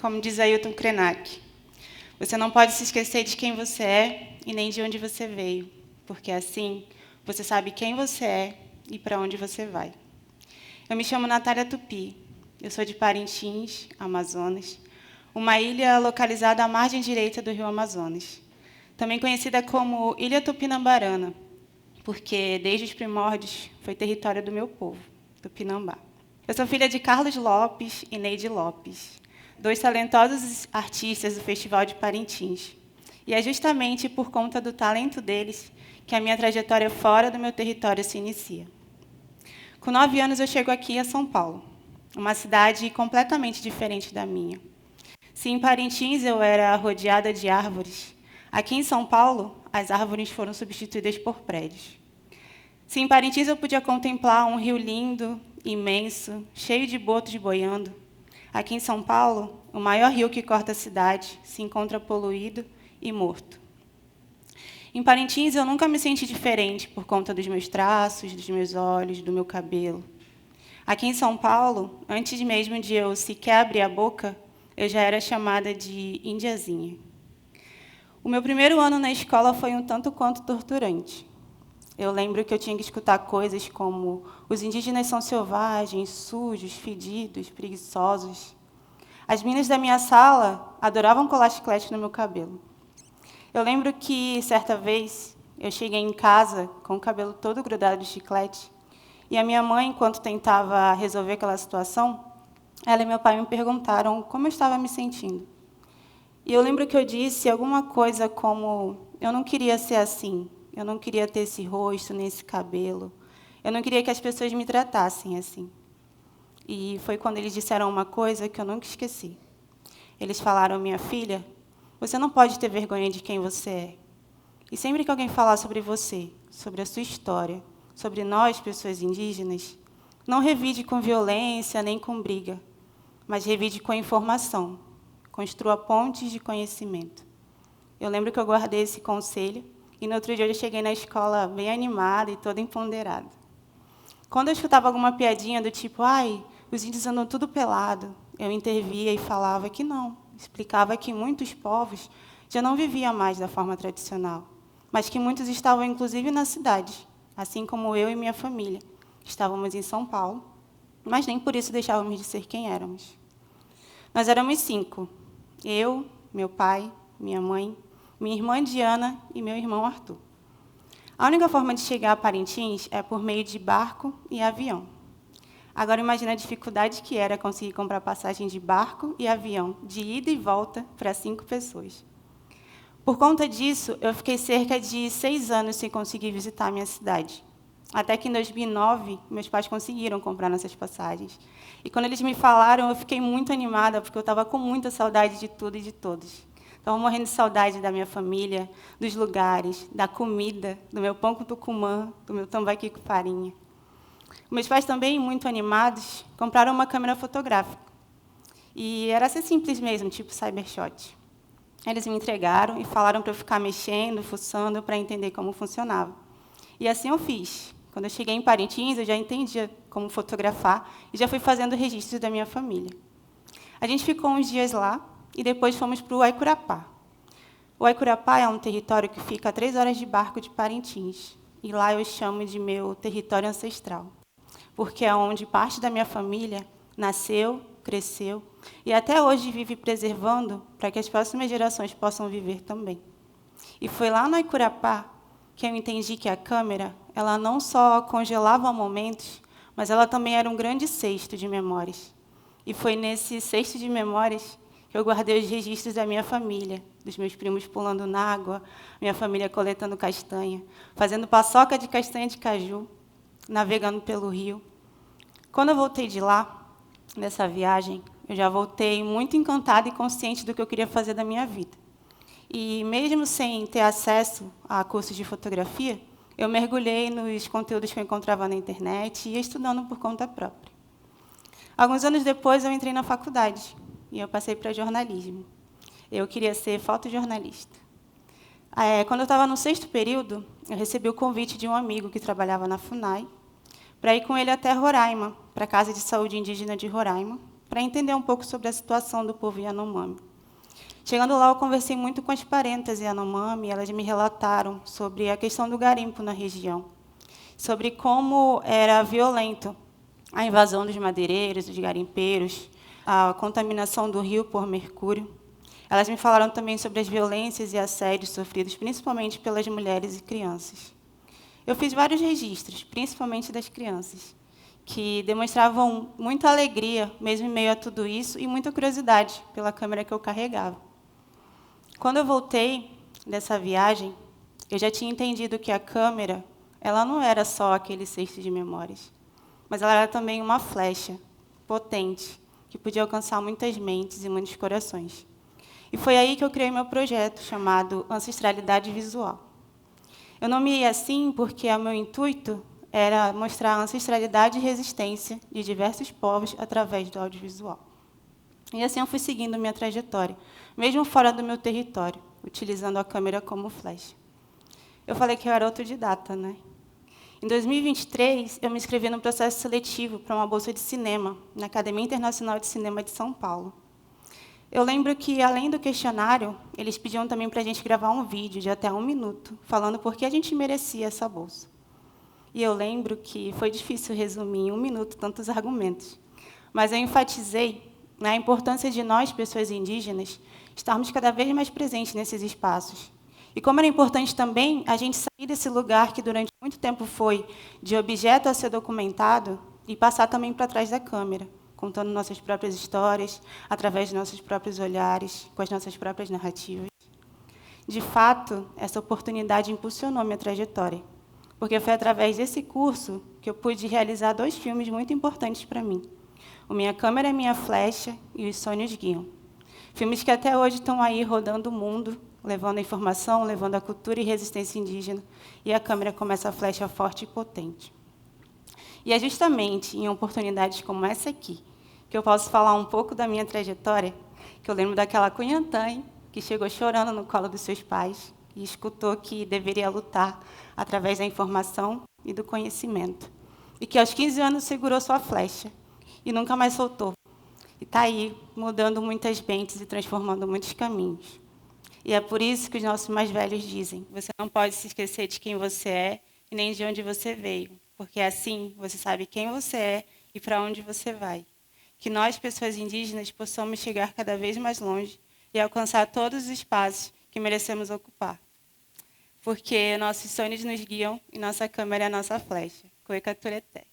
como diz Ailton Krenak, você não pode se esquecer de quem você é e nem de onde você veio, porque assim você sabe quem você é e para onde você vai. Eu me chamo Natália Tupi, eu sou de Parintins, Amazonas, uma ilha localizada à margem direita do rio Amazonas, também conhecida como Ilha Tupinambarana, porque desde os primórdios foi território do meu povo, Tupinambá. Eu sou filha de Carlos Lopes e Neide Lopes, dois talentosos artistas do Festival de Parintins. E é justamente por conta do talento deles que a minha trajetória fora do meu território se inicia. Com 9 anos, eu chego aqui a São Paulo, uma cidade completamente diferente da minha. Se em Parintins eu era rodeada de árvores, aqui em São Paulo, as árvores foram substituídas por prédios. Se em Parintins eu podia contemplar um rio lindo, imenso, cheio de botos boiando, aqui em São Paulo, o maior rio que corta a cidade se encontra poluído e morto. Em Parintins, eu nunca me senti diferente por conta dos meus traços, dos meus olhos, do meu cabelo. Aqui em São Paulo, antes mesmo de eu sequer abrir a boca, eu já era chamada de indiazinha. O meu primeiro ano na escola foi um tanto quanto torturante. Eu lembro que eu tinha que escutar coisas como os indígenas são selvagens, sujos, fedidos, preguiçosos. As meninas da minha sala adoravam colar chiclete no meu cabelo. Eu lembro que, certa vez, eu cheguei em casa com o cabelo todo grudado de chiclete, e a minha mãe, enquanto tentava resolver aquela situação, ela e meu pai me perguntaram como eu estava me sentindo. E eu lembro que eu disse alguma coisa como: eu não queria ser assim, eu não queria ter esse rosto, nem esse cabelo, eu não queria que as pessoas me tratassem assim. E foi quando eles disseram uma coisa que eu nunca esqueci. Eles falaram: minha filha, você não pode ter vergonha de quem você é. E sempre que alguém falar sobre você, sobre a sua história, sobre nós, pessoas indígenas, não revide com violência nem com briga, mas revide com informação. Construa pontes de conhecimento. Eu lembro que eu guardei esse conselho e, no outro dia, eu cheguei na escola bem animada e toda empoderada. Quando eu escutava alguma piadinha do tipo: ai, os índios andam tudo pelado, eu intervia e falava que não. Explicava que muitos povos já não viviam mais da forma tradicional, mas que muitos estavam, inclusive, na cidade, assim como eu e minha família. Estávamos em São Paulo, mas nem por isso deixávamos de ser quem éramos. Nós éramos 5. Eu, meu pai, minha mãe, minha irmã Diana e meu irmão Arthur. A única forma de chegar a Parintins é por meio de barco e avião. Agora, imagina a dificuldade que era conseguir comprar passagem de barco e avião, de ida e volta, para 5 pessoas. Por conta disso, eu fiquei cerca de 6 anos sem conseguir visitar a minha cidade. Até que, em 2009, meus pais conseguiram comprar nossas passagens. E, quando eles me falaram, eu fiquei muito animada, porque eu estava com muita saudade de tudo e de todos. Estava morrendo de saudade da minha família, dos lugares, da comida, do meu pão com tucumã, do meu tambaqui com farinha. Meus pais, também muito animados, compraram uma câmera fotográfica. E era assim simples mesmo, tipo Cybershot. Eles me entregaram e falaram para eu ficar mexendo, fuçando, para entender como funcionava. E assim eu fiz. Quando eu cheguei em Parintins, eu já entendia como fotografar e já fui fazendo registros da minha família. A gente ficou uns dias lá e depois fomos para o Aicurapá. O Aicurapá é um território que fica a 3 horas de barco de Parintins. E lá eu chamo de meu território ancestral, porque é onde parte da minha família nasceu, cresceu e até hoje vive preservando para que as próximas gerações possam viver também. E foi lá no Aicurapá que eu entendi que a câmera, ela não só congelava momentos, mas ela também era um grande cesto de memórias. E foi nesse cesto de memórias que eu guardei os registros da minha família, dos meus primos pulando na água, minha família coletando castanha, fazendo paçoca de castanha de caju, navegando pelo rio. Quando eu voltei de lá, dessa viagem, eu já voltei muito encantada e consciente do que eu queria fazer da minha vida. E, mesmo sem ter acesso a cursos de fotografia, eu mergulhei nos conteúdos que eu encontrava na internet e ia estudando por conta própria. Alguns anos depois, eu entrei na faculdade e eu passei para jornalismo. Eu queria ser fotojornalista. Quando eu estava no 6º período, eu recebi o convite de um amigo que trabalhava na FUNAI para ir com ele até Roraima, para a Casa de Saúde Indígena de Roraima, para entender um pouco sobre a situação do povo Yanomami. Chegando lá, eu conversei muito com as parentas Yanomami, e elas me relataram sobre a questão do garimpo na região, sobre como era violento a invasão dos madeireiros, dos garimpeiros, a contaminação do rio por mercúrio. Elas me falaram também sobre as violências e assédios sofridos, principalmente pelas mulheres e crianças. Eu fiz vários registros, principalmente das crianças, que demonstravam muita alegria, mesmo em meio a tudo isso, e muita curiosidade pela câmera que eu carregava. Quando eu voltei dessa viagem, eu já tinha entendido que a câmera, ela não era só aquele cesto de memórias, mas ela era também uma flecha potente, que podia alcançar muitas mentes e muitos corações. E foi aí que eu criei meu projeto, chamado Ancestralidade Visual. Eu nomeei assim porque o meu intuito era mostrar a ancestralidade e resistência de diversos povos através do audiovisual. E assim eu fui seguindo minha trajetória, mesmo fora do meu território, utilizando a câmera como flecha. Eu falei que eu era autodidata, né? Em 2023, eu me inscrevi no processo seletivo para uma bolsa de cinema, na Academia Internacional de Cinema de São Paulo. Eu lembro que, além do questionário, eles pediam também para a gente gravar um vídeo de até 1 minuto, falando por que a gente merecia essa bolsa. E eu lembro que foi difícil resumir em 1 minuto tantos argumentos, mas eu enfatizei na importância de nós, pessoas indígenas, estarmos cada vez mais presentes nesses espaços. E como era importante também a gente sair desse lugar que durante muito tempo foi de objeto a ser documentado e passar também para trás da câmera, contando nossas próprias histórias, através dos nossos próprios olhares, com as nossas próprias narrativas. De fato, essa oportunidade impulsionou minha trajetória, porque foi através desse curso que eu pude realizar 2 filmes muito importantes para mim: O Minha Câmera é Minha Flecha e Os Sonhos Guiam. Filmes que até hoje estão aí rodando o mundo, levando a informação, levando a cultura e resistência indígena, e a câmera como essa flecha forte e potente. E é justamente em oportunidades como essa aqui que eu posso falar um pouco da minha trajetória, que eu lembro daquela cunhantã que chegou chorando no colo dos seus pais e escutou que deveria lutar através da informação e do conhecimento, e que aos 15 anos segurou sua flecha e nunca mais soltou. E está aí, mudando muitas mentes e transformando muitos caminhos. E é por isso que os nossos mais velhos dizem: você não pode se esquecer de quem você é e nem de onde você veio, porque assim você sabe quem você é e para onde você vai. Que nós, pessoas indígenas, possamos chegar cada vez mais longe e alcançar todos os espaços que merecemos ocupar. Porque nossos sonhos nos guiam e nossa câmera é a nossa flecha. Coecatureté.